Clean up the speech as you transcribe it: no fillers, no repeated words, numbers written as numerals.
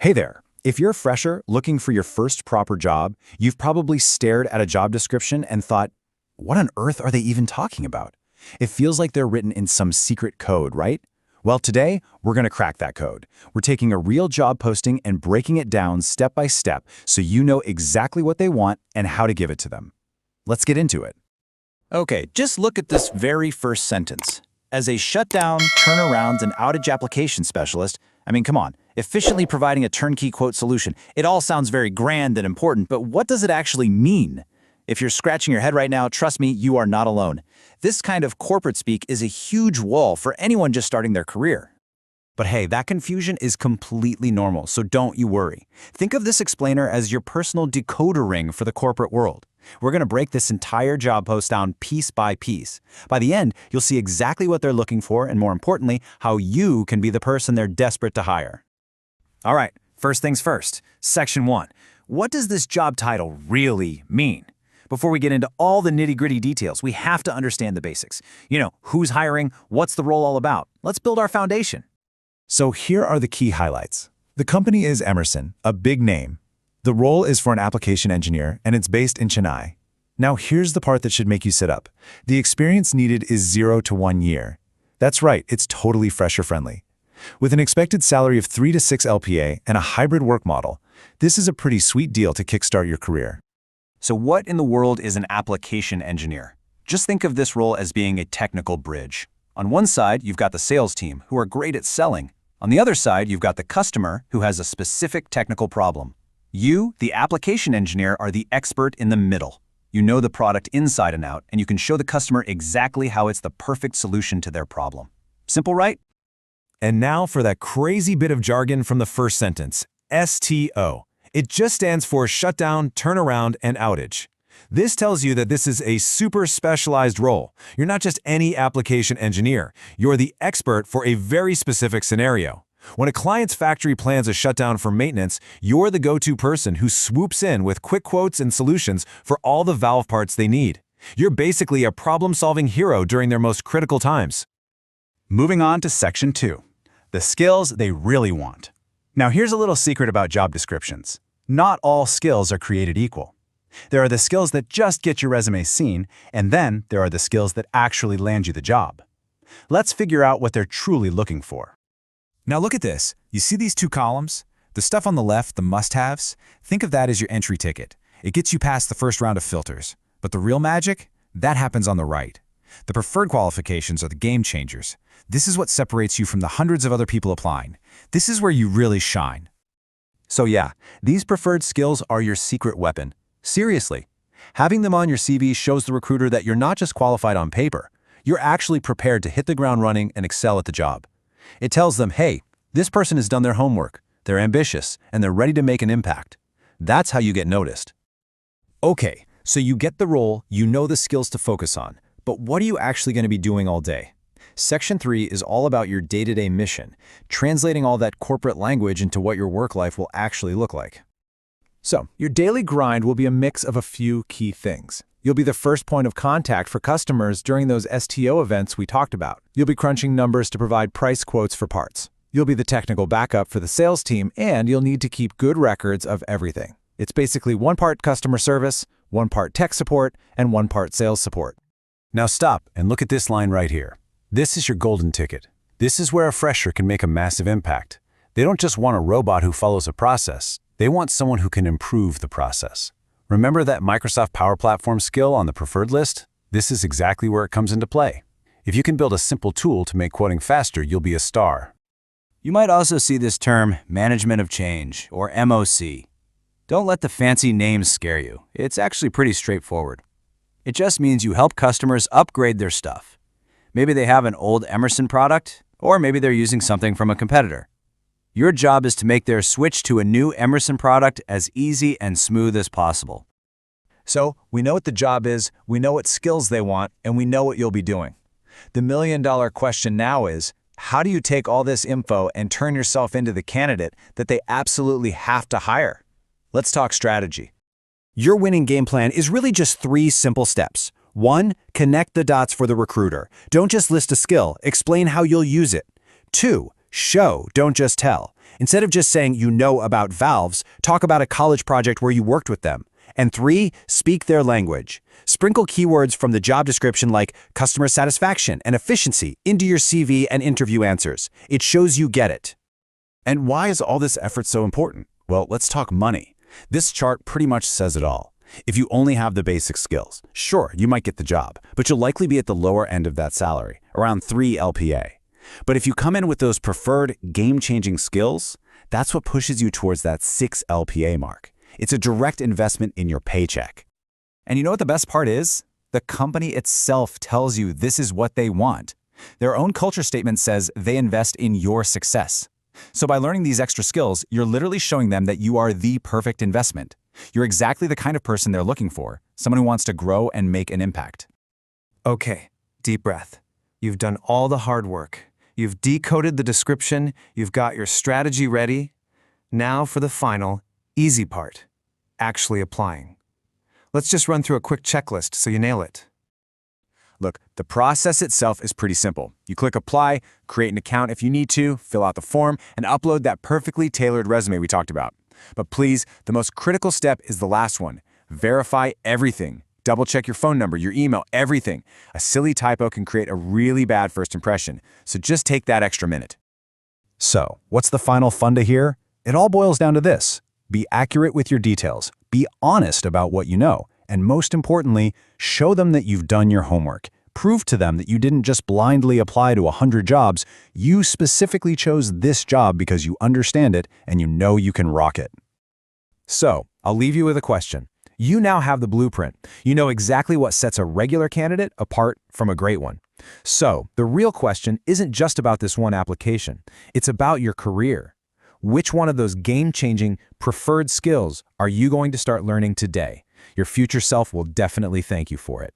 Hey there. If you're a fresher looking for your first proper job, you've probably stared at a job description and thought, what on earth are they even talking about? It feels like they're written in some secret code, right? Well, today, we're going to crack that code. We're taking a real job posting and breaking it down step by step so you know exactly what they want and how to give it to them. Let's get into it. Okay, just look at this very first sentence. As a shutdown, turnarounds, and outage application specialist, come on, efficiently providing a turnkey quote solution. It all sounds very grand and important, but what does it actually mean? If you're scratching your head right now, trust me, you are not alone. This kind of corporate speak is a huge wall for anyone just starting their career. But hey, that confusion is completely normal, so don't you worry. Think of this explainer as your personal decoder ring for the corporate world. We're going to break this entire job post down piece by piece. By the end, you'll see exactly what they're looking for and, more importantly, how you can be the person they're desperate to hire. All right, first things first. Section 1. What does this job title really mean? Before we get into all the nitty-gritty details, we have to understand the basics. Who's hiring? What's the role all about? Let's build our foundation. So here are the key highlights. The company is Emerson, a big name. The role is for an application engineer, and it's based in Chennai. Now here's the part that should make you sit up. The experience needed is 0 to 1 year. That's right, it's totally fresher-friendly. With an expected salary of 3 to 6 LPA and a hybrid work model, this is a pretty sweet deal to kickstart your career. So what in the world is an application engineer? Just think of this role as being a technical bridge. On one side, you've got the sales team, who are great at selling. On the other side, you've got the customer, who has a specific technical problem. You, the application engineer, are the expert in the middle. You know the product inside and out, and you can show the customer exactly how it's the perfect solution to their problem. Simple, right? And now for that crazy bit of jargon from the first sentence, STO. It just stands for shutdown, turnaround, and outage. This tells you that this is a super specialized role. You're not just any application engineer. You're the expert for a very specific scenario. When a client's factory plans a shutdown for maintenance, you're the go-to person who swoops in with quick quotes and solutions for all the valve parts they need. You're basically a problem-solving hero during their most critical times. Moving on to Section 2. The skills they really want. Now here's a little secret about job descriptions. Not all skills are created equal. There are the skills that just get your resume seen, and then there are the skills that actually land you the job. Let's figure out what they're truly looking for. Now look at this. You see these two columns? The stuff on the left, the must-haves, think of that as your entry ticket. It gets you past the first round of filters. But the real magic? That happens on the right. The preferred qualifications are the game changers. This is what separates you from the hundreds of other people applying. This is where you really shine. So yeah, these preferred skills are your secret weapon. Seriously. Having them on your CV shows the recruiter that you're not just qualified on paper. You're actually prepared to hit the ground running and excel at the job. It tells them, hey, this person has done their homework, they're ambitious, and they're ready to make an impact. That's how you get noticed. Okay, so you get the role, you know the skills to focus on, but what are you actually going to be doing all day? Section 3 is all about your day-to-day mission, translating all that corporate language into what your work life will actually look like. So, your daily grind will be a mix of a few key things. You'll be the first point of contact for customers during those STO events we talked about. You'll be crunching numbers to provide price quotes for parts. You'll be the technical backup for the sales team, and you'll need to keep good records of everything. It's basically 1 part customer service, 1 part tech support, and 1 part sales support. Now stop and look at this line right here. This is your golden ticket. This is where a fresher can make a massive impact. They don't just want a robot who follows a process. They want someone who can improve the process. Remember that Microsoft Power Platform skill on the preferred list? This is exactly where it comes into play. If you can build a simple tool to make quoting faster, you'll be a star. You might also see this term management of change, or MOC. Don't let the fancy names scare you. It's actually pretty straightforward. It just means you help customers upgrade their stuff. Maybe they have an old Emerson product, or maybe they're using something from a competitor. Your job is to make their switch to a new Emerson product as easy and smooth as possible. So, we know what the job is, we know what skills they want, and we know what you'll be doing. The million-dollar question now is, how do you take all this info and turn yourself into the candidate that they absolutely have to hire? Let's talk strategy. Your winning game plan is really just 3 simple steps. 1. Connect the dots for the recruiter. Don't just list a skill, explain how you'll use it. 2. Show, don't just tell. Instead of just saying you know about valves, talk about a college project where you worked with them. And 3, speak their language. Sprinkle keywords from the job description like customer satisfaction and efficiency into your CV and interview answers. It shows you get it. And why is all this effort so important? Well, let's talk money. This chart pretty much says it all. If you only have the basic skills, sure, you might get the job, but you'll likely be at the lower end of that salary, around 3 LPA. But if you come in with those preferred game-changing skills, that's what pushes you towards that 6 LPA mark. It's a direct investment in your paycheck. And you know what the best part is? The company itself tells you this is what they want. Their own culture statement says they invest in your success. So by learning these extra skills, you're literally showing them that you are the perfect investment. You're exactly the kind of person they're looking for, someone who wants to grow and make an impact. Okay, deep breath. You've done all the hard work. You've decoded the description. You've got your strategy ready. Now for the final, easy part, actually applying. Let's just run through a quick checklist so you nail it. Look, the process itself is pretty simple. You click apply, create an account if you need to, fill out the form, and upload that perfectly tailored resume we talked about. But please, the most critical step is the last one. Verify everything. Double check your phone number, your email, everything. A silly typo can create a really bad first impression, so just take that extra minute. So, what's the final funda here? It all boils down to this. Be accurate with your details. Be honest about what you know. And most importantly, show them that you've done your homework. Prove to them that you didn't just blindly apply to 100 jobs. You specifically chose this job because you understand it and you know you can rock it. So, I'll leave you with a question. You now have the blueprint. You know exactly what sets a regular candidate apart from a great one. So, the real question isn't just about this one application. It's about your career. Which one of those game-changing, preferred skills are you going to start learning today? Your future self will definitely thank you for it.